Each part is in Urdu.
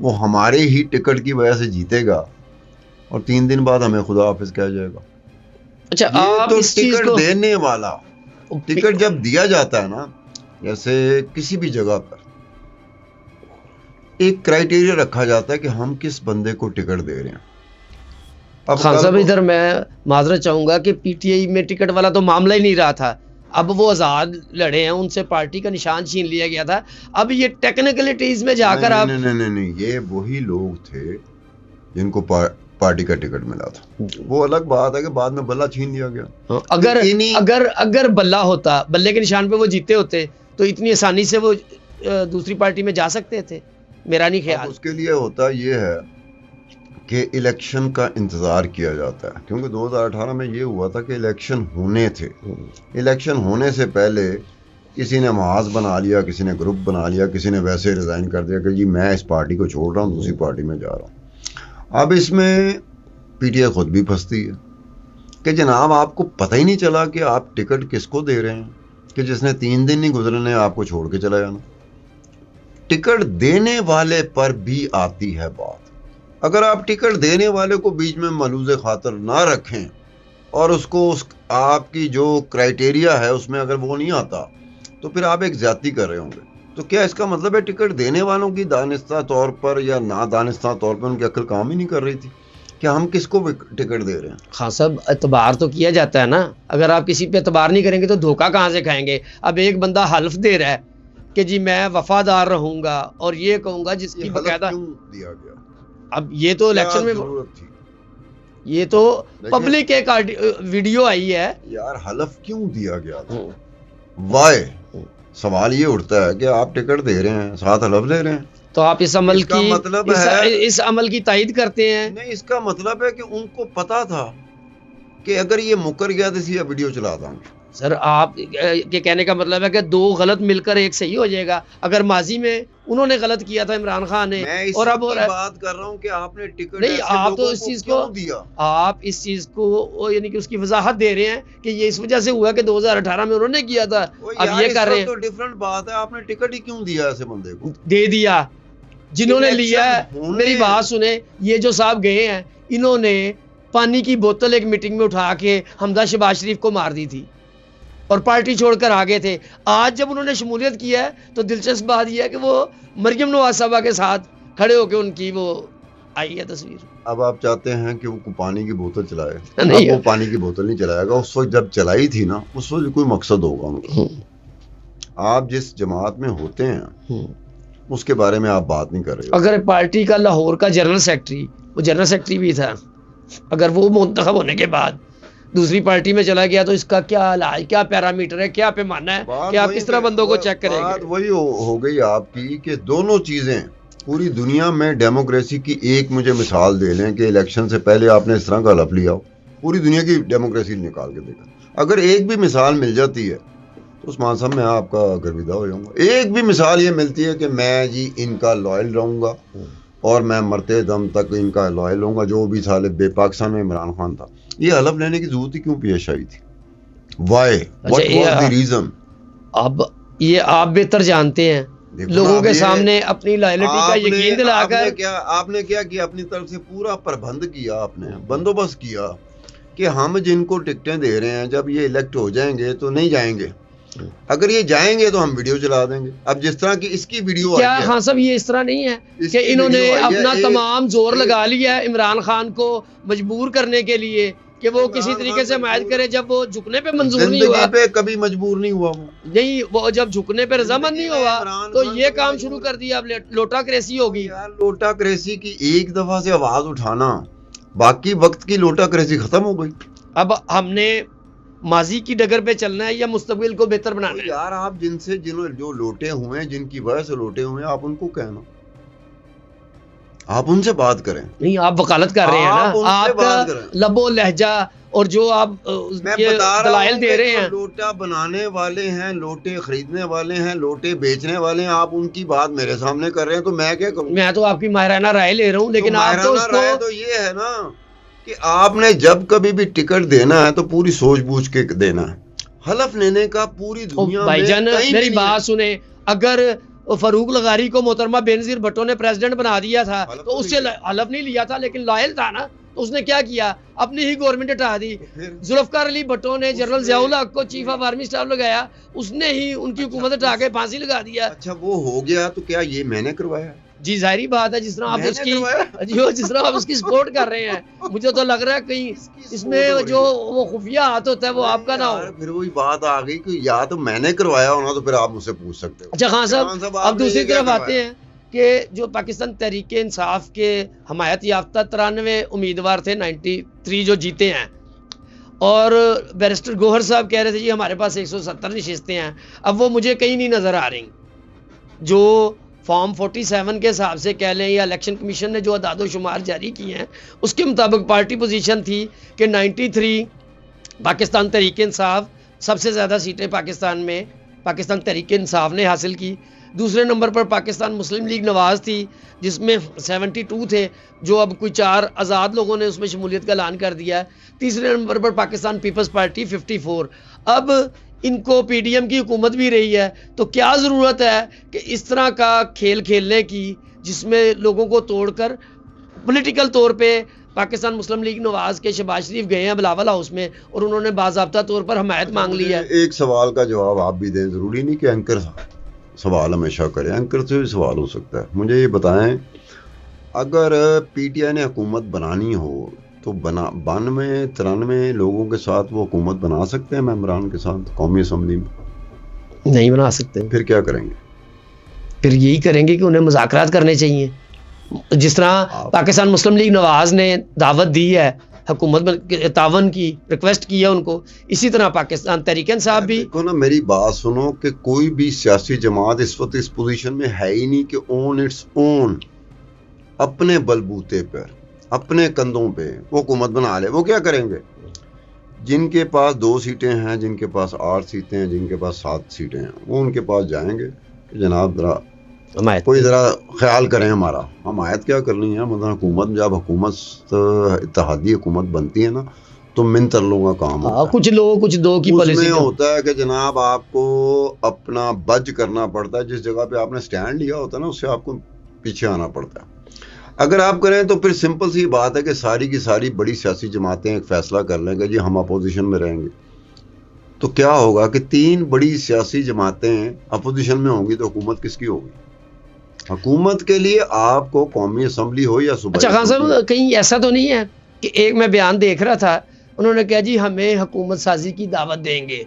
وہ ہمارے ہی ٹکٹ کی وجہ سے جیتے گا اور 3 دن بعد ہمیں خدا حافظ کہہ جائے گا. اچھا یہ آپ تو اس چیز ٹکٹ کو دینے والا، ٹکٹ جب دیا جاتا ہے نا، جیسے کسی بھی جگہ پر ایک کرائیٹیریا رکھا جاتا ہے کہ ہم کس بندے کو ٹکٹ دے رہے ہیں. اب خان کل صاحب کو- ادھر میں معذرت چاہوں گا کہ پی ٹی آئی میں ٹکٹ والا تو معاملہ ہی نہیں رہا تھا. اب وہ آزاد لڑے ہیں، ان سے پارٹی کا نشان چھین لیا گیا تھا. اب یہ ٹیکنیکلٹیز میں جا کر آپ نہیں، یہ وہی لوگ تھے جن کو پارٹی کا ٹکٹ ملا تھا. وہ الگ بات ہے کہ بعد میں بلہ چھین لیا گیا. اگر بلہ ہوتا، بلے کے نشان پہ وہ جیتے ہوتے تو اتنی آسانی سے وہ دوسری پارٹی میں جا سکتے تھے؟ میرا نہیں اب خیال. اس کے لیے ہوتا یہ ہے کہ الیکشن کا انتظار کیا جاتا ہے، کیونکہ 2018 میں یہ ہوا تھا کہ الیکشن ہونے تھے. الیکشن ہونے سے پہلے کسی نے محاذ بنا لیا، کسی نے گروپ بنا لیا، کسی نے ویسے ریزائن کر دیا کہ جی میں اس پارٹی کو چھوڑ رہا ہوں، دوسری پارٹی میں جا رہا ہوں. اب اس میں پی ٹی آئی خود بھی پھنستی ہے کہ جناب آپ کو پتہ ہی نہیں چلا کہ آپ ٹکٹ کس کو دے رہے ہیں، کہ جس نے 3 دن نہیں گزرنے آپ کو چھوڑ کے چلا جانا. ٹکٹ دینے والے پر بھی آتی ہے بات. اگر آپ ٹکٹ دینے والے کو بیچ میں ملوز خاطر نہ رکھیں اور اس کو آپ کی جو کرائیٹیریا ہے اس میں اگر وہ نہیں آتا تو پھر آپ ایک زیادتی کر رہے ہوں گے. تو کیا اس کا مطلب ہے ٹکٹ دینے والوں کی دانستہ طور پر یا نادانستہ طور پر ان کی عقل کام ہی نہیں کر رہی تھی کہ ہم کس کو ٹکٹ دے رہے ہیں؟ خان صاحب اعتبار تو کیا جاتا ہے نا. اگر آپ کسی پہ اعتبار نہیں کریں گے تو دھوکہ کہاں سے کھائیں گے؟ اب ایک بندہ حلف دے رہا ہے کہ جی میں وفادار رہوں گا اور یہ کہوں گا جس کی یہ حلف باقاعدہ. کیوں دیا گیا؟ اب یہ تو الیکشن میں ضرورت تھی یہ تو پبلک ایک ویڈیو آئی ہے. یار حلف کیوں دیا گیا تھا؟ وائے؟ سوال یہ اٹھتا ہے کہ آپ ٹکٹ دے رہے ہیں، ساتھ حلف لے رہے ہیں، تو آپ اس عمل کا کی مطلب ہے اس عمل کی تائید کرتے ہیں. نہیں، اس کا مطلب ہے کہ ان کو پتا تھا کہ اگر یہ مکر گیا تو اسی ویڈیو چلاتا ہوں. سر آپ کے کہنے کا مطلب ہے کہ 2 غلط مل کر ایک صحیح ہو جائے گا. اگر ماضی میں انہوں نے غلط کیا تھا عمران خان نے میں اور اب بات کر رہا ہوں کہ آپ نے ٹکٹ نہیں، آپ تو اس چیز کو دیا، آپ اس چیز کو یعنی کہ اس کی وضاحت دے رہے ہیں کہ یہ اس وجہ سے ہوا کہ 2018 میں انہوں نے کیا تھا، اب یہ کر رہے ہیں. تو ڈیفرنٹ بات ہے، آپ نے ٹکٹ ہی کیوں دیا ایسے بندے کو؟ دے دیا جنہوں نے لیا ہے. میری بات سنیں، یہ جو صاحب گئے ہیں انہوں نے پانی کی بوتل ایک میٹنگ میں اٹھا کے حمزہ شہباز شریف کو مار دی تھی اور پارٹی چھوڑ کر آگے تھے. آج جب انہوں نے شمولیت کی ہے تو دلچسپ بات یہ ہے کہ وہ مریم نواز صاحبہ کے ساتھ کھڑے ہو کے ان کی وہ آئی ہے تصویر. اب آپ چاہتے ہیں کہ وہ پانی کی بوتل چلائے؟ نہیں، وہ پانی کی بوتل نہیں چلائے گا. اس وقت جب چلائی تھی نا، اس وقت کوئی مقصد ہوگا ان کا. آپ جس جماعت میں ہوتے ہیں اس کے بارے میں آپ بات نہیں کر رہے. اگر پارٹی کا لاہور کا جنرل سیکرٹری، وہ جنرل سیکرٹری بھی تھا، اگر وہ منتخب ہونے کے بعد دوسری پارٹی میں چلا گیا تو اس کا کیا علاج، کیا پیرامیٹر ہے، کیا پیمانہ ہے کہ آپ کس طرح بندوں کو چیک کریں گے؟ بات وہی ہو گئی آپ کی کہ دونوں چیزیں پوری دنیا میں ڈیموکریسی کی. ایک مجھے مثال دے لیں کہ الیکشن سے پہلے آپ نے اس طرح کا حلف لیا ہو، پوری دنیا کی ڈیموکریسی نکال کے دیکھا. اگر ایک بھی مثال مل جاتی ہے تو عثمان صاحب میں آپ کا گرویدہ ہو جاؤں گا. ایک بھی مثال یہ ملتی ہے کہ میں جی ان کا لائل رہوں گا اور میں مرتے دم تک ان کا لائل رہوں گا، جو بھی سال بے پاکستان میں عمران خان تھا، یہ حلف لینے کی ضرورت ہی کیوں پیش آئی تھی؟ Why? What was the reason? اب یہ آپ بہتر جانتے ہیں. لوگوں کے سامنے اپنی لائلٹی کا یقین دلا کر آپ نے کیا کیا؟ اپنی طرف سے پورا پربند کیا، آپ نے بندوبست کیا کہ ہم جن کو ٹکٹیں دے رہے ہیں جب یہ الیکٹ ہو جائیں گے تو نہیں جائیں گے، اگر یہ جائیں گے تو ہم ویڈیو چلا دیں گے. اب جس طرح کی اس کی ویڈیو کیا خان صاحب یہ اس طرح نہیں ہے کہ انہوں نے اپنا تمام زور لگا لیا ہے عمران خان کو مجبور کرنے کے لیے کہ وہ کسی طریقے سے حمایت کرے، جب وہ جھکنے پہ منظور نہیں ہوا؟ زندگی پہ کبھی مجبور نہیں ہوا وہ. نہیں، وہ جب جھکنے پہ رضامند نہیں ہوا تو یہ کام شروع کر دیا. اب لوٹا کریسی ہوگی. لوٹا کریسی کی ایک دفعہ سے آواز اٹھانا، باقی وقت کی لوٹا کریسی ختم ہو گئی. اب ہم نے ماضی کی ڈگر پہ چلنا ہے یا مستقبل کو بہتر بنانا ہے؟ یار آپ جو لوٹے ہوئے ہیں، جن کی وجہ سے لوٹے ہوئے ہیں، آپ ان کو کہنا، آپ ان سے بات کریں. نہیں، آپ وکالت کر رہے ہیں نا، آپ کا لب و لہجہ اور جو آپ دلائل دے رہے ہیں. لوٹا بنانے والے ہیں، لوٹے خریدنے والے ہیں، لوٹے بیچنے والے ہیں، آپ ان کی بات میرے سامنے کر رہے ہیں تو میں کیا کروں؟ میں تو آپ کی ماہرانہ رائے لے رہا ہوں، لیکن آپ تو اس کو تو یہ ہے نا کہ آپ نے جب کبھی بھی ٹکٹ دینا ہے تو پوری سوچ بوجھ کے دینا ہے. حلف لینے کا پوری دنیا بھائی جان میری بات سنیں، اگر فاروق لغاری کو محترمہ بینظیر بھٹو نے پریزیڈنٹ بنا دیا تھا حلف تو اس سے حلف نہیں لیا تھا لیکن لائل تھا نا, تو اس نے کیا کیا, اپنی ہی گورنمنٹ ہٹا دی. ذوالفقار علی بھٹو نے جنرل ضیاء الحق کو چیف آف آرمی اسٹاف لگایا, اس نے ہی ان کی حکومت ہٹا کے پھانسی لگا دیا. اچھا وہ ہو گیا تو کیا یہ میں نے کروایا؟ جی ظاہری بات ہے, جس طرح آپ اس کی جس طرح آپ اس کی سپورٹ کر رہے ہیں, مجھے تو لگ رہا ہے کہیں اس میں جو وہ خفیہ ہاتھ ہوتا ہے وہ آپ کا نہ ہو. پھر وہی بات آ گئی کہ یا تو میں نے کروایا ہونا تو پھر آپ مجھ سے پوچھ سکتے ہو. اچھا خان صاحب, اب دوسری طرف آتے ہیں کہ جو پاکستان تحریک انصاف کے حمایت یافتہ 93 امیدوار تھے 93 جو جیتے ہیں, اور بیرسٹر گوہر صاحب کہہ رہے تھے جی ہمارے پاس 170 نشستیں ہیں. اب وہ مجھے کہیں نہیں نظر آ رہی. جو فارم 47 کے حساب سے کہہ لیں یا الیکشن کمیشن نے جو اعداد و شمار جاری کیے ہیں اس کے مطابق پارٹی پوزیشن تھی کہ 93 پاکستان تحریک انصاف, سب سے زیادہ سیٹیں پاکستان میں پاکستان تحریک انصاف نے حاصل کی. دوسرے نمبر پر پاکستان مسلم لیگ نواز تھی جس میں 72 تھے, جو اب کوئی 4 آزاد لوگوں نے اس میں شمولیت کا اعلان کر دیا ہے. تیسرے نمبر پر پاکستان پیپلز پارٹی 54. اب ان کو پی ڈی ایم کی حکومت بھی رہی ہے, تو کیا ضرورت ہے کہ اس طرح کا کھیل کھیلنے کی جس میں لوگوں کو توڑ کر پولیٹیکل طور پہ پاکستان مسلم لیگ نواز کے شہباز شریف گئے ہیں بلاول ہاؤس میں اور انہوں نے باضابطہ طور پر حمایت مانگ لی ہے. ایک سوال کا جواب آپ بھی دیں, ضروری نہیں کہ اینکر سوال ہمیشہ کریں, اینکر سے بھی سوال ہو سکتا ہے. مجھے یہ بتائیں اگر پی ٹی آئی نے حکومت بنانی ہو تو 92-93 لوگوں کے ساتھ وہ حکومت بنا سکتے ہیں ممبران کے ساتھ قومی اسمبلی میں؟ نہیں بنا سکتے. پھر کیا کریں گے؟ پھر یہی کریں گے کہ انہیں مذاکرات کرنے چاہیے, جس طرح پاکستان مسلم لیگ نواز نے دعوت دی ہے حکومت تعاون کی, ریکویسٹ کی ہے ان کو, اسی طرح پاکستان تحریک انصاف بھی. دیکھو نا میری بات سنو کہ کوئی بھی سیاسی جماعت اس وقت اس پوزیشن میں ہے ہی نہیں کہ اون اٹس اون اپنے بلبوتے پر اپنے کندھوں پہ وہ حکومت بنا لے. وہ کیا کریں گے؟ جن کے پاس 2 سیٹیں ہیں, جن کے پاس 8 سیٹیں ہیں, جن کے پاس 7 سیٹیں ہیں, وہ ان کے پاس جائیں گے کہ جناب ذرا کوئی ذرا خیال کریں ہمارا. حمایت کیا کرنی ہے, مطلب حکومت جب حکومت اتحادی حکومت بنتی ہے نا تو من ترلوں کا کام ہوتا ہے. کچھ لوگ کچھ دو کی پالیسی میں ہوتا ہے کہ جناب آپ کو اپنا بج کرنا پڑتا ہے, جس جگہ پہ آپ نے سٹینڈ لیا ہوتا ہے نا اس سے آپ کو پیچھے آنا پڑتا ہے. اگر آپ کریں تو پھر سمپل سی بات ہے کہ ساری کی ساری بڑی سیاسی جماعتیں ایک فیصلہ کر لیں گے جی ہم اپوزیشن میں رہیں گے, تو کیا ہوگا کہ 3 بڑی سیاسی جماعتیں اپوزیشن میں ہوں گی تو حکومت کس کی ہوگی؟ حکومت کے لیے آپ کو قومی اسمبلی ہو یا صوبائی. اچھا خان صاحب, کہیں ایسا تو نہیں ہے کہ ایک میں بیان دیکھ رہا تھا انہوں نے کہا جی ہمیں حکومت سازی کی دعوت دیں گے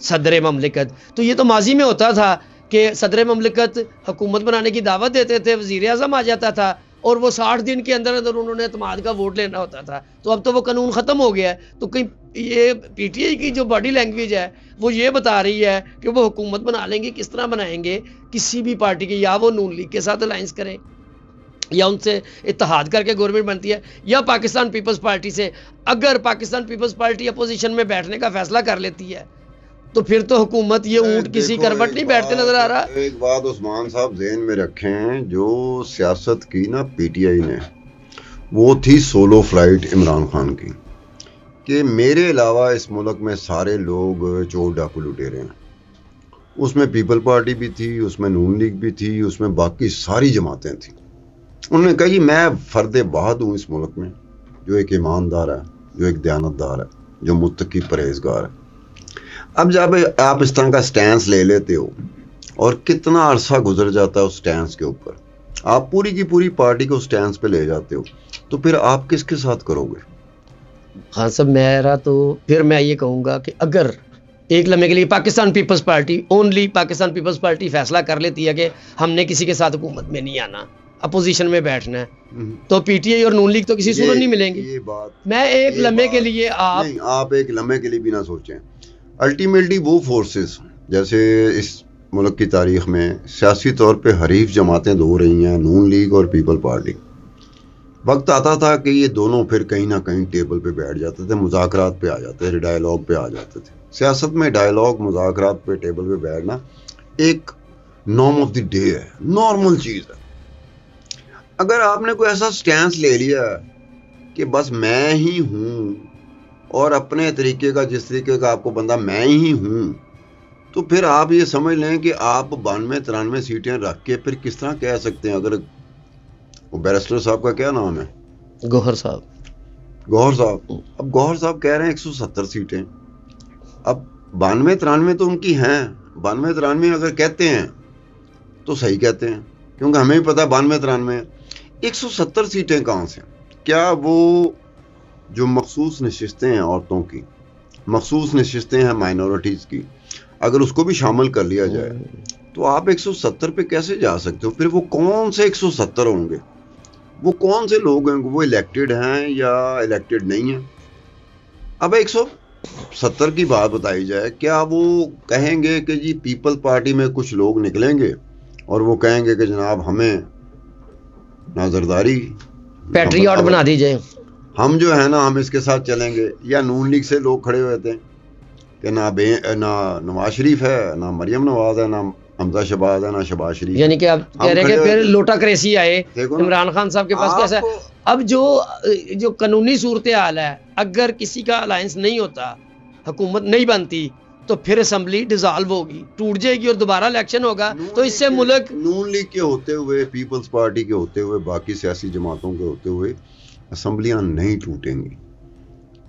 صدر مملکت, تو یہ تو ماضی میں ہوتا تھا کہ صدر مملکت حکومت بنانے کی دعوت دیتے تھے, وزیر اعظم آ جاتا تھا اور وہ 60 دن کے اندر اندر انہوں نے اعتماد کا ووٹ لینا ہوتا تھا. تو اب تو وہ قانون ختم ہو گیا ہے, تو کہیں یہ پی ٹی آئی کی جو باڈی لینگویج ہے وہ یہ بتا رہی ہے کہ وہ حکومت بنا لیں گے. کس طرح بنائیں گے؟ کسی بھی پارٹی کے, یا وہ نون لیگ کے ساتھ الائنس کریں یا ان سے اتحاد کر کے گورنمنٹ بنتی ہے, یا پاکستان پیپلز پارٹی سے. اگر پاکستان پیپلز پارٹی اپوزیشن میں بیٹھنے کا فیصلہ کر لیتی ہے تو پھر تو حکومت یہ اونٹ کسی کروٹ نہیں بیٹھتے نظر آ رہا. ایک بات عثمان صاحب ذہن میں رکھیں, جو سیاست کی نا پی ٹی آئی نے وہ تھی سولو فلائٹ عمران خان کی کہ میرے علاوہ اس ملک میں سارے لوگ چور ڈاکو لٹیرے ہیں. اس میں پیپل پارٹی بھی تھی, اس میں نون لیگ بھی تھی, اس میں باقی ساری جماعتیں تھیں. انہوں نے کہا جی میں فرد واحد ہوں اس ملک میں جو ایک ایماندار ہے, جو ایک دیانتدار ہے, جو متقی پرہیزگار ہے. اب جب آپ اس طرح کا سٹینس لے لیتے ہو اور کتنا عرصہ گزر جاتا ہے اس سٹینس کے اوپر, آپ پوری کی پوری پارٹی کو سٹینس پہ لے جاتے ہو, تو پھر آپ کس کے ساتھ کرو گے؟ خان صاحب میرا تو پھر میں یہ کہوں گا کہ اگر ایک لمحے کے لیے Pakistan Peoples Party, only Pakistan Peoples Party فیصلہ کر لیتی ہے کہ ہم نے کسی کے ساتھ حکومت میں نہیں آنا, اپوزیشن میں بیٹھنا ہے, تو پی ٹی آئی اور نون لیگ تو کسی صورت نہیں ملیں گے. یہ بات میں ایک لمحے کے لیے آپ ایک لمحے کے لیے بھی نہ سوچیں. الٹیمیٹلی وہ فورسز جیسے اس ملک کی تاریخ میں سیاسی طور پہ حریف جماعتیں 2 رہی ہیں, نون لیگ اور پیپل پارٹی. وقت آتا تھا کہ یہ دونوں پھر کہیں نہ کہیں ٹیبل پہ بیٹھ جاتے تھے, مذاکرات پہ آ جاتے تھے, ڈائلاگ پہ آ جاتے تھے. سیاست میں ڈائلاگ, مذاکرات پہ, ٹیبل پہ بیٹھنا ایک نارم آف دی ڈے ہے, نارمل چیز ہے. اگر آپ نے کوئی ایسا سٹینس لے لیا کہ بس میں ہی ہوں اور اپنے طریقے کا, جس طریقے کا آپ کو بندہ میں ہی ہوں, تو پھر آپ یہ سمجھ لیں کہ آپ 92-93 سیٹیں رکھ کے پھر کس طرح کہہ سکتے ہیں؟ اگر وہ بیرسٹر صاحب کا کیا نام ہے، گوہر صاحب، گوہر صاحب، اب گوہر صاحب کہہ رہے ہیں 170 سیٹیں، اب 92-93 تو ان کی ہیں، 92-93 اگر کہتے ہیں تو صحیح کہتے ہیں، کیونکہ ہمیں بھی پتا ہے 92-93 170 سیٹیں کہاں سے؟ کیا وہ جو مخصوص نشستیں ہیں عورتوں کی، مخصوص نشستیں ہیں مائنورٹیز کی، اگر اس کو بھی شامل کر لیا جائے تو آپ 170 پہ کیسے جا سکتے ہو؟ پھر وہ کون سے 170 ہوں گے؟ وہ کون سے لوگ ہیں؟ وہ الیکٹڈ ہیں یا الیکٹڈ نہیں ہیں؟ اب 170 کی بات بتائی جائے، کیا وہ کہیں گے کہ جی پیپل پارٹی میں کچھ لوگ نکلیں گے اور وہ کہیں گے کہ جناب ہمیں نہ زرداری پیٹریاٹ بنا دیجئے، ہم جو ہے نا ہم اس کے ساتھ چلیں گے؟ یا نون لیگ سے لوگ کھڑے ہوئے تھے کہ نہ نواز شریف ہے، نہ مریم نواز ہے، نہ حمزہ شہباز ہے، نہ شہباز شریف، یعنی کہ آپ کہہ رہے ہیں کہ پھر لوٹا کریسی آئے عمران خان صاحب کے پاس کیسا ہے؟ اب جو قانونی صورتحال ہے، اگر کسی کا الائنس نہیں ہوتا، حکومت نہیں بنتی، تو پھر اسمبلی ڈیزالو ہوگی، ٹوٹ جائے گی اور دوبارہ الیکشن ہوگا، تو اس سے ملک نون لیگ کے ہوتے ہوئے، پیپلز پارٹی کے ہوتے ہوئے، باقی سیاسی جماعتوں کے ہوتے ہوئے اسمبلیاں نہیں ٹوٹیں گی۔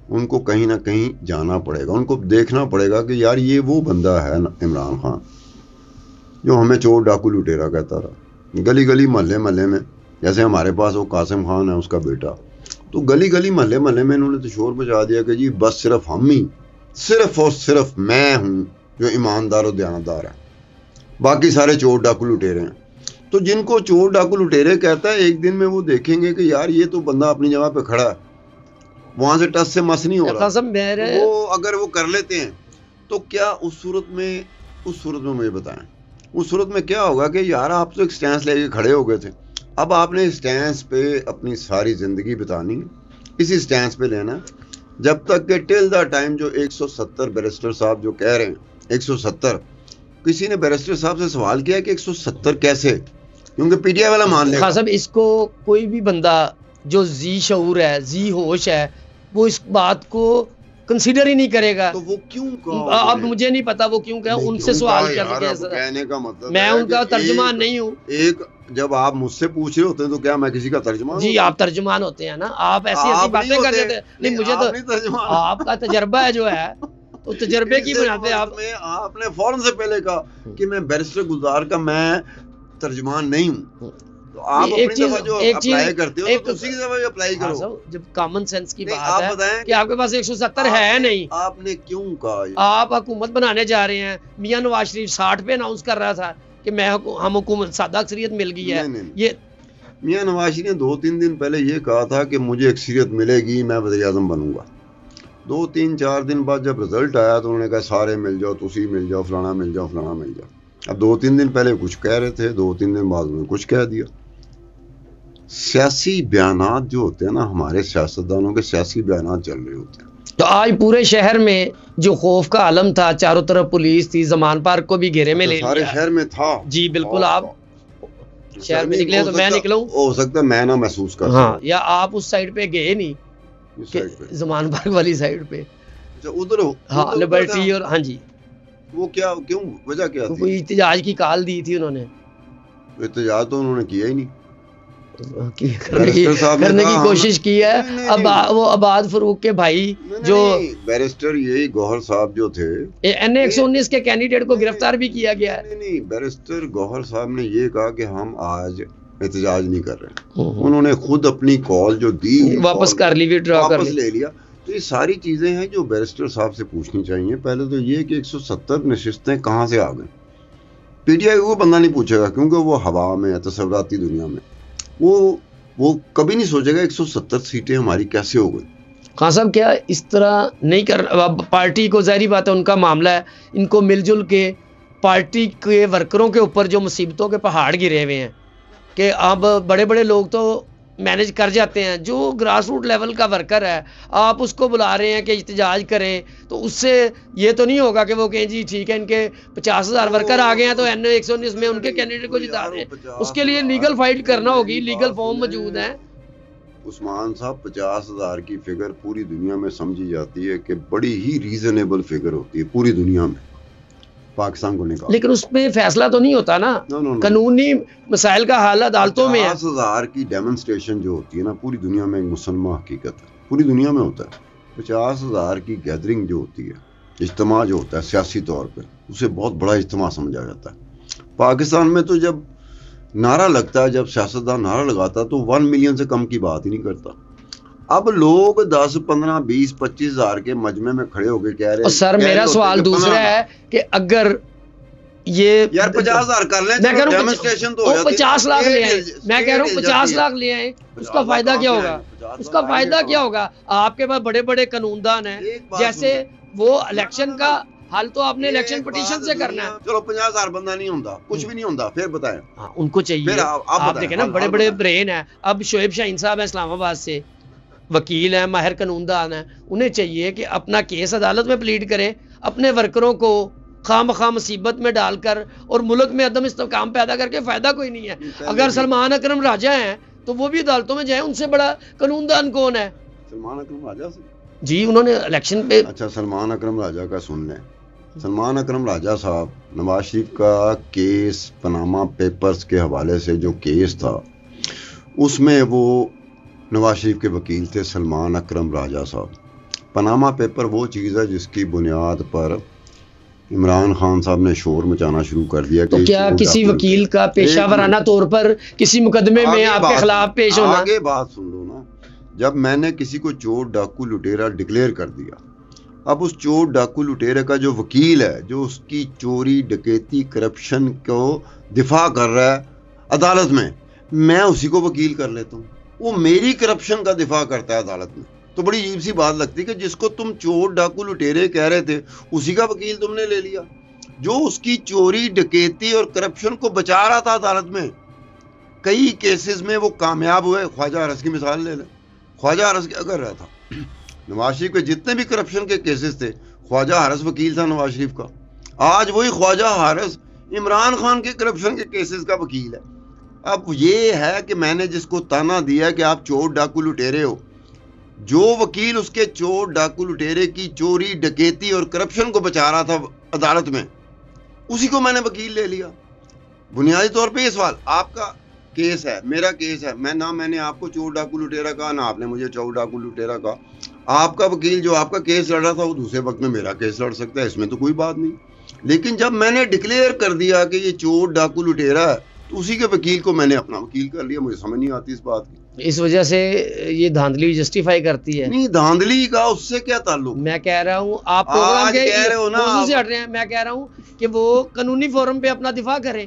ان کو کہیں نہ کہیں جانا پڑے گا، ان کو دیکھنا پڑے گا کہ یار یہ وہ بندہ ہے عمران خان جو ہمیں چور ڈاکو لٹیرا کہتا رہا، گلی گلی محلے محلے میں، جیسے ہمارے پاس وہ قاسم خان ہے اس کا بیٹا، تو گلی گلی محلے محلے میں انہوں نے تو شور مچا دیا کہ جی بس صرف ہم ہی، صرف اور صرف میں ہوں جو ایماندار و دیانتدار ہے، باقی سارے چور ڈاکو لٹیرے ہیں۔ تو جن کو چور ڈاکو لٹیرے کہتا ہے، ایک دن میں وہ دیکھیں گے کہ یار یہ تو بندہ اپنی جگہ پہ کھڑا ہے، وہاں سے ٹس سے مس نہیں ہو رہا، وہ اگر وہ کر لیتے ہیں تو کیا اس صورت میں مجھے بتائیں، اس صورت میں کیا ہوگا کہ یار آپ تو ایک سٹینس لے کے کھڑے ہو گئے تھے، اب آپ نے سٹینس پہ اپنی ساری زندگی بتانی، اسی سٹینس پہ لینا، جب تک کہ ٹل دا ٹائم جو 170 بیرسٹر صاحب جو کہہ رہے ہیں 170، کسی نے بیرسٹر صاحب سے سوال کیا کہ 170 کیسے؟ کیونکہ پی ٹی آئی والا مان لے گا صاحب اس کو کوئی بھی بندہ جو ذی شعور ہے، ذی ہوش ہے، وہ اس بات کو کنسیڈر ہی نہیں کرے گا۔ تو وہ کیوں اب مجھے نہیں پتا وہ کیوں کہا، ان سے سوال کہنے کا مطلب میں ان کا ترجمان نہیں ہوں۔ ایک جب آپ مجھ سے پوچھ رہے ہوتے ہیں تو کیا میں کسی کا ترجمان؟ جی آپ ترجمان ہوتے ہیں نا، آپ ایسی ایسی باتیں کر دیتے ہیں۔ نہیں مجھے تو آپ کا تجربہ ہے جو ہے، تو تجربے کی بنا پہ آپ نے فوراً سے پہلے کہا کہ میں بیرسٹر گلزار کا میں ترجمان نہیں ہوں، تو آپ اپنی دفعہ جو اپلائی کرتے ہو تو اسی کی دفعہ جو اپلائی کرو۔ جب کامن سینس کی بات ہے کہ آپ کے پاس 170 ہے نہیں، آپ نے کیوں کہا؟ آپ حکومت بنانے جا رہے ہیں، میاں نواز شریف 60 پہ اناؤنس کر رہا تھا کہ ہم حکومت سادہ اکثریت مل گئی ہے۔ یہ میاں نواز شریف نے 2-3 دن پہلے یہ کہا تھا کہ مجھے اکثریت ملے گی، میں وزیر اعظم بنوں گا۔ 2-3-4 دن بعد جب رزلٹ آیا تو انہوں نے کہا سارے مل جاؤ، تسی مل جاؤ، فلانا مل جاؤ، فلانا مل جاؤ۔ اب 2-3 دن پہلے کچھ کہہ رہے تھے، 2-3 دن بعد انہوں نے کچھ کہہ دیا۔ سیاسی بیانات جو ہوتے ہیں نا، ہمارے سیاستدانوں کے سیاسی بیانات چل رہے ہوتے ہیں۔ تو آج پورے شہر میں جو خوف کا عالم تھا، چاروں طرف پولیس تھی، زمان پارک کو بھی گھیرے میں لے لیا۔ سارے شہر میں تھا جی بالکل، آپ شہر میں نکلے تو میں نکلوں، ہو سکتا ہے میں نہ محسوس کر ہاں، یا آپ اس سائڈ پہ گئے نہیں، زمان پارک والی سائڈ پہ، ادھر ہاں لبرٹی، اور ہاں جی وہ کیا کیوں وجہ کیا تھی؟ کوئی احتجاج کی کال دی تھی انہوں نے، احتجاج تو انہوں نے کیا ہی نہیں، کرنے کی کوشش کی ہے۔ اب وہ آباد فروخ کے بھائی جو بیرسٹر یہی گوہر صاحب جو تھے، این 119 کے کینڈیڈیٹ کو گرفتار بھی کیا گیا ہے۔ نہیں، بیرسٹر گوہر صاحب نے یہ کہا کہ ہم آج احتجاج نہیں کر رہے، انہوں نے خود اپنی کال جو دی واپس کر لی، وڈرا کر لے لیا۔ تو یہ ساری چیزیں ہیں جو بیرسٹر صاحب سے پوچھنی چاہیے۔ پہلے تو یہ کہ 170 نشستیں کہاں سے آ گئیں؟ پی ٹی آئی کو بندہ نہیں پوچھے گا، کیونکہ وہ ہوا میں ہے، تصوراتی دنیا میں، وہ کبھی نہیں سوچے گا 170 سیٹیں ہماری کیسے ہو گئی۔ خان صاحب کیا اس طرح نہیں کر، پارٹی کو ظاہری بات ہے ان کا معاملہ ہے، ان کو مل جل کے پارٹی کے ورکروں کے اوپر جو مصیبتوں کے پہاڑ گرے ہوئے ہیں کہ اب بڑے بڑے لوگ تو مینج کر جاتے ہیں، جو گراس روٹ لیول کا ورکر ہے آپ اس کو بلا رہے ہیں کہ احتجاج کریں، تو اس سے یہ تو نہیں ہوگا کہ وہ کہیں جی ٹھیک ہے ان کے 50,000 ورکر آ گئے ہیں تو این 119 میں ان کے کینڈیڈیٹ کو جتا دیں، اس کے لیے لیگل فائٹ کرنا ہوگی، لیگل فارم موجود ہیں۔ عثمان صاحب 50,000 کی فگر پوری دنیا میں سمجھی جاتی ہے کہ بڑی ہی ریزنیبل فگر ہوتی ہے پوری دنیا میں، پاکستان کو نکال. لیکن اس میں فیصلہ تو نہیں ہوتا نا, قانونی مسائل کا حل عدالتوں میں ہے. 50,000 کی ڈیمونسٹریشن جو ہوتی ہے نا پوری دنیا میں ایک مسلمہ حقیقت ہے, پوری دنیا میں ہوتا ہے. 50,000 کی گیدرنگ جو ہوتی ہے, اجتماع جو ہوتا ہے سیاسی طور پہ, اسے بہت بڑا اجتماع سمجھا جاتا ہے. پاکستان میں تو جب نعرہ لگتا ہے, جب سیاستدان نعرہ لگاتا ہے تو 1 ملین سے کم کی بات ہی نہیں کرتا. اب لوگ 10 15 20 25 ہزار کے مجمع میں کھڑے ہو کے کہہ رہے ہیں. سر میرا سوال دوسرا ہے کہ اگر یہ یار 50,000 کر لیں, میں کہہ رہا ہوں ڈیمونسٹریشن تو ہو جاتی ہے. 50 لاکھ لے آئیں, میں کہہ رہا ہوں 50 لاکھ لے آئیں, اس کا فائدہ کیا ہوگا؟ اس کا فائدہ کیا ہوگا؟ آپ کے پاس بڑے بڑے قانون دان ہیں, جیسے وہ الیکشن کا حل تو آپ نے الیکشن پٹیشن سے کرنا ہے. چلو 50,000 بندہ نہیں ہوتا, کچھ بھی نہیں ہوتا, پھر بتائیں. ان کو چاہیے, آپ دیکھیں نا بڑے بڑے برین ہیں. اب شعیب شاہین صاحب ہیں اسلام آباد سے, وکیل ہیں, ماہر قانون دان ہیں, انہیں چاہیے کہ اپنا کیس عدالت میں پلیڈ کریں, اپنے ورکروں کو خواہ مخواہ مصیبت میں ڈال کر اور ملک میں عدم استحکام پیدا کر کے فائدہ کوئی نہیں ہے. اگر سلمان اکرم راجہ ہیں تو وہ بھی عدالتوں میں جائیں, ان سے بڑا قانون دان کون ہے؟ سلمان اکرم راجہ سے جی انہوں نے الیکشن پہ. اچھا سلمان اکرم راجہ کا سن لیں. سلمان اکرم راجہ صاحب, نواز شریف کا کیس پاناما پیپرز کے حوالے سے جو کیس تھا, اس میں وہ نواز شریف کے وکیل تھے سلمان اکرم راجہ صاحب. پاناما پیپر وہ چیز ہے جس کی بنیاد پر عمران خان صاحب نے شور مچانا شروع کر دیا. تو کیا کسی وکیل کا پیشہ ورانہ طور پر کسی مقدمے میں آپ کے خلاف پیش ہونا؟ آگے بات سن لو نا. جب میں نے کسی کو چور ڈاکو لٹیرا ڈکلیئر کر دیا, اب اس چور ڈاکو لٹیرے کا جو وکیل ہے, جو اس کی چوری ڈکیتی کرپشن کو دفاع کر رہا ہے عدالت میں, میں اسی کو وکیل کر لیتا ہوں. وہ میری کرپشن کا دفاع کرتا ہے عدالت میں. تو بڑی عجیب سی بات لگتی ہے کہ جس کو تم چور ڈاکو لٹیرے کہہ رہے تھے, اسی کا وکیل تم نے لے لیا, جو اس کی چوری ڈکیتی اور کرپشن کو بچا رہا تھا عدالت میں. کئی کیسز میں وہ کامیاب ہوئے. خواجہ حرس کی مثال لے لیں. خواجہ حرس کیا کر رہا تھا؟ نواز شریف کے جتنے بھی کرپشن کے کیسز تھے, خواجہ حرس وکیل تھا نواز شریف کا. آج وہی خواجہ حرس عمران خان کے کرپشن کے کیسز کا وکیل ہے. اب یہ ہے کہ میں نے جس کو تانا دیا کہ آپ چور ڈاکو لٹیرے ہو, جو وکیل اس کے چور ڈاکو لٹیرے کی چوری ڈکیتی اور کرپشن کو بچا رہا تھا عدالت میں, اسی کو میں نے وکیل لے لیا. بنیادی طور پہ یہ سوال آپ کا کیس ہے, میرا کیس ہے, میں نے آپ کو چور ڈاکو لٹیرا کہا, نہ آپ نے مجھے چور ڈاکو لٹیرا کہا. آپ کا وکیل جو آپ کا کیس لڑ رہا تھا وہ دوسرے وقت میں میرا کیس لڑ سکتا ہے, اس میں تو کوئی بات نہیں. لیکن جب میں نے ڈکلیئر کر دیا کہ یہ چور ڈاکو لٹیرا ہے, تو اسی کے وکیل کو میں نے اپنا وکیل کر لیا. مجھے سمجھ نہیں آتی اس بات کی. اس وجہ سے یہ دھاندلی جسٹیفائی کرتی ہے. نہیں, دھاندلی کا اس سے کیا تعلق؟ میں کہہ رہا ہوں آپ پروگرام کے موضوع سے ہٹ رہے ہیں. میں کہہ رہا ہوں کہ وہ قانونی فورم پہ اپنا دفاع کریں.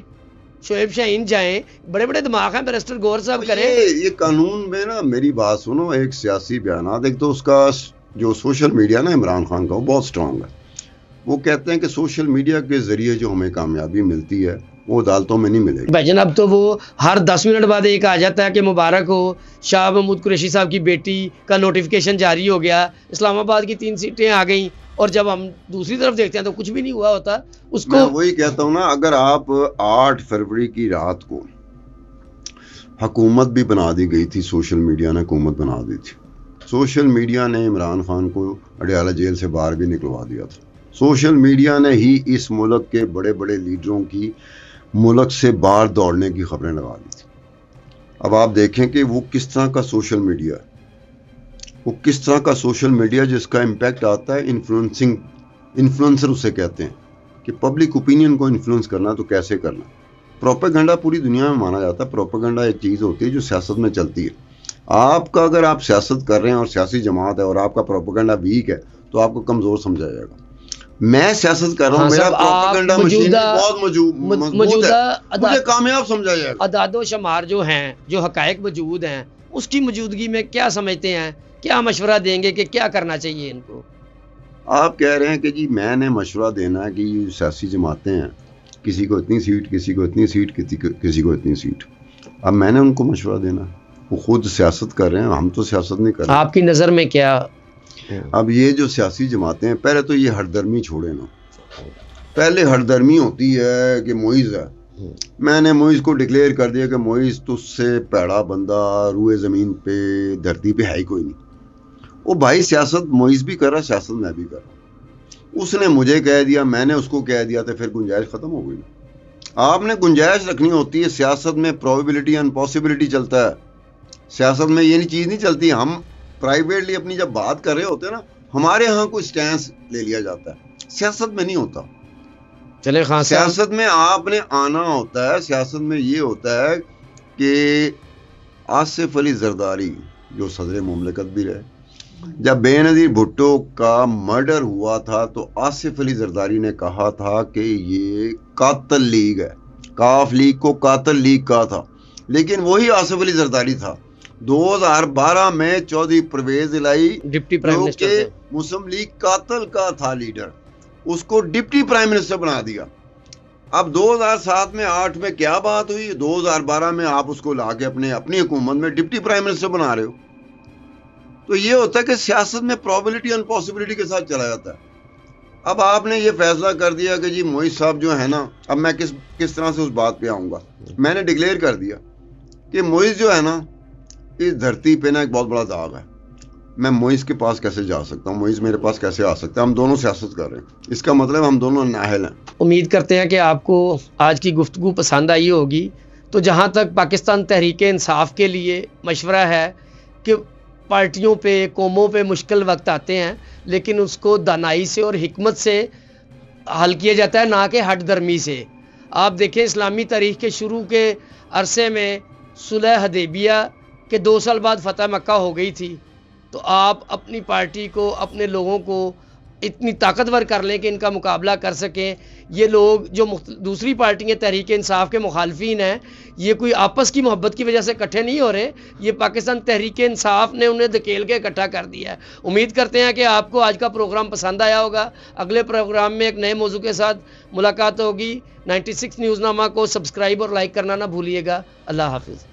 شعیب شاہین جائیں, بڑے بڑے دماغ ہیں, بیرسٹر گور صاحب کریں. یہ قانون میں نا, میری بات سنو, ایک سیاسی بیانات, ایک تو اس کا جو سوشل میڈیا نا عمران خان کا, وہ بہت سٹرانگ ہے. وہ کہتے ہیں کہ سوشل میڈیا کے ذریعے جو ہمیں کامیابی ملتی ہے وہ عدالتوں میں نہیں ملے گی. بھائی جان اب تو وہ ہر 10 منٹ بعد ایک آ جاتا ہے کہ مبارک ہو, شاہ محمود قریشی صاحب کی بیٹی کا نوٹیفیکیشن جاری ہو گیا, اسلام آباد کی 3 سیٹیں آ گئیں, اور جب ہم دوسری طرف دیکھتے ہیں تو کچھ بھی نہیں ہوا ہوتا. اس کو میں وہی کہتا ہوں نا, اگر آپ 8 فروری کی رات کو حکومت بھی بنا دی گئی تھی, سوشل میڈیا نے حکومت بنا دی تھی. سوشل میڈیا نے عمران خان کو اڈیالہ جیل سے باہر بھی نکلوا دیا تھا. سوشل میڈیا نے ہی اس ملک کے بڑے بڑے لیڈروں کی ملک سے باہر دوڑنے کی خبریں لگا دی تھی. اب آپ دیکھیں کہ وہ کس طرح کا سوشل میڈیا ہے, وہ کس طرح کا سوشل میڈیا جس کا امپیکٹ آتا ہے انفلوئنسر اسے کہتے ہیں کہ پبلک اوپینین کو انفلوئنس کرنا تو کیسے کرنا. پروپیگنڈا پوری دنیا میں مانا جاتا ہے. پروپیگنڈا ایک چیز ہوتی ہے جو سیاست میں چلتی ہے. آپ کا اگر آپ سیاست کر رہے ہیں اور سیاسی جماعت ہے اور آپ کا پروپیگنڈا ویک ہے تو آپ کو کمزور سمجھا جائے گا. میں سیاست کر رہا ہوں, میرا پروپیگنڈا مشین بہت مضبوط ہے, مجھے کامیاب سمجھا جائے گا. اعداد و شمار جو ہیں, جو حقائق موجود ہیں, اس کی موجودگی میں کیا سمجھتے ہیں, کیا مشورہ دیں گے کہ کیا کرنا چاہیے ان کو؟ آپ کہہ رہے ہیں کہ جی میں نے مشورہ دینا ہے کہ یہ سیاسی جماعتیں ہیں, کسی کو اتنی سیٹ, کسی کو اتنی سیٹ, کسی کو اتنی سیٹ. اب میں نے ان کو مشورہ دینا ہے, وہ خود سیاست کر رہے ہیں, ہم تو سیاست نہیں کر رہے. آپ کی نظر میں کیا؟ اب یہ جو سیاسی جماعتیں ہیں, پہلے تو یہ ہردرمی چھوڑے نا. پہلے ہردرمی ہوتی ہے کہ معیز ہے, میں نے معیز کو ڈکلیئر کر دیا کہ معیز تجھ سے پیڑا بندہ روئے زمین پہ دھرتی پہ ہے ہی کوئی نہیں. وہ بھائی سیاست معیز بھی کر رہا, سیاست میں بھی کر رہا. اس نے مجھے کہہ دیا، میں نے اس کو کہہ دیا، تو پھر گنجائش ختم ہو گئی نا۔ آپ نے گنجائش رکھنی ہوتی ہے۔ سیاست میں پروبیبلٹی اینڈ پاسبلٹی چلتا ہے، سیاست میں یہ چیز نہیں چلتی۔ ہم پرائیویٹلی اپنی جب بات کر رہے ہوتے ہیں نا، ہمارے ہاں کوئی سٹینس لے لیا جاتا ہے، سیاست میں نہیں ہوتا۔ چلے خان صاحب، سیاست میں آپ نے آنا ہوتا ہے، سیاست میں یہ ہوتا ہے کہ آصف علی زرداری جو صدر مملکت بھی رہے، جب بے نظیر بھٹو کا مرڈر ہوا تھا تو آصف علی زرداری نے کہا تھا کہ یہ قاتل لیگ ہے، کاف لیگ کو قاتل لیگ کہا تھا، لیکن وہی آصف علی زرداری تھا 2012 میں چودھری پرویز الہی ڈپٹی پرائم جو منسٹر کہ تھے۔ مسلم لیگ قاتل کا تھا لیڈر، اس کو ڈپٹی پرائم منسٹر بنا دیا۔ اب 2007 میں 8 میں کیا بات ہوئی، 2012 میں آپ اس کو لا کے اپنی حکومت میں ڈپٹی پرائم منسٹر بنا رہے ہو۔ تو یہ ہوتا ہے کہ سیاست میں پروبیبلٹی اور پاسبلٹی کے ساتھ چلا جاتا ہے۔ اب آپ نے یہ فیصلہ کر دیا کہ جی معیز صاحب جو ہے نا، اب میں کس طرح سے اس بات پہ آؤں گا۔ میں نے ڈکلیئر کر دیا کہ معیز جو ہے نا، اس دھرتی پہ نا ایک بہت بڑا داغ ہے۔ میں معیز کے پاس کیسے جا سکتا ہوں، معیز میرے پاس کیسے آ سکتا ہے؟ ہم دونوں سیاست کر رہے ہیں، اس کا مطلب ہم دونوں نااہل ہیں۔ امید کرتے ہیں کہ آپ کو آج کی گفتگو پسند آئی ہوگی۔ تو جہاں تک پاکستان تحریک انصاف کے لیے مشورہ ہے کہ پارٹیوں پہ، قوموں پہ مشکل وقت آتے ہیں، لیکن اس کو دانائی سے اور حکمت سے حل کیا جاتا ہے، نہ کہ ہٹ درمی سے۔ آپ دیکھیں اسلامی تاریخ کے شروع کے عرصے میں صلح حدیبیہ کے 2 سال بعد فتح مکہ ہو گئی تھی۔ تو آپ اپنی پارٹی کو، اپنے لوگوں کو اتنی طاقتور کر لیں کہ ان کا مقابلہ کر سکیں۔ یہ لوگ جو دوسری پارٹیاں تحریک انصاف کے مخالفین ہیں، یہ کوئی آپس کی محبت کی وجہ سے اکٹھے نہیں ہو رہے، یہ پاکستان تحریک انصاف نے انہیں دھکیل کے اکٹھا کر دیا ہے۔ امید کرتے ہیں کہ آپ کو آج کا پروگرام پسند آیا ہوگا۔ اگلے پروگرام میں ایک نئے موضوع کے ساتھ ملاقات ہوگی۔ 96 نیوز نامہ کو سبسکرائب اور لائک کرنا نہ بھولیے گا۔ اللہ حافظ۔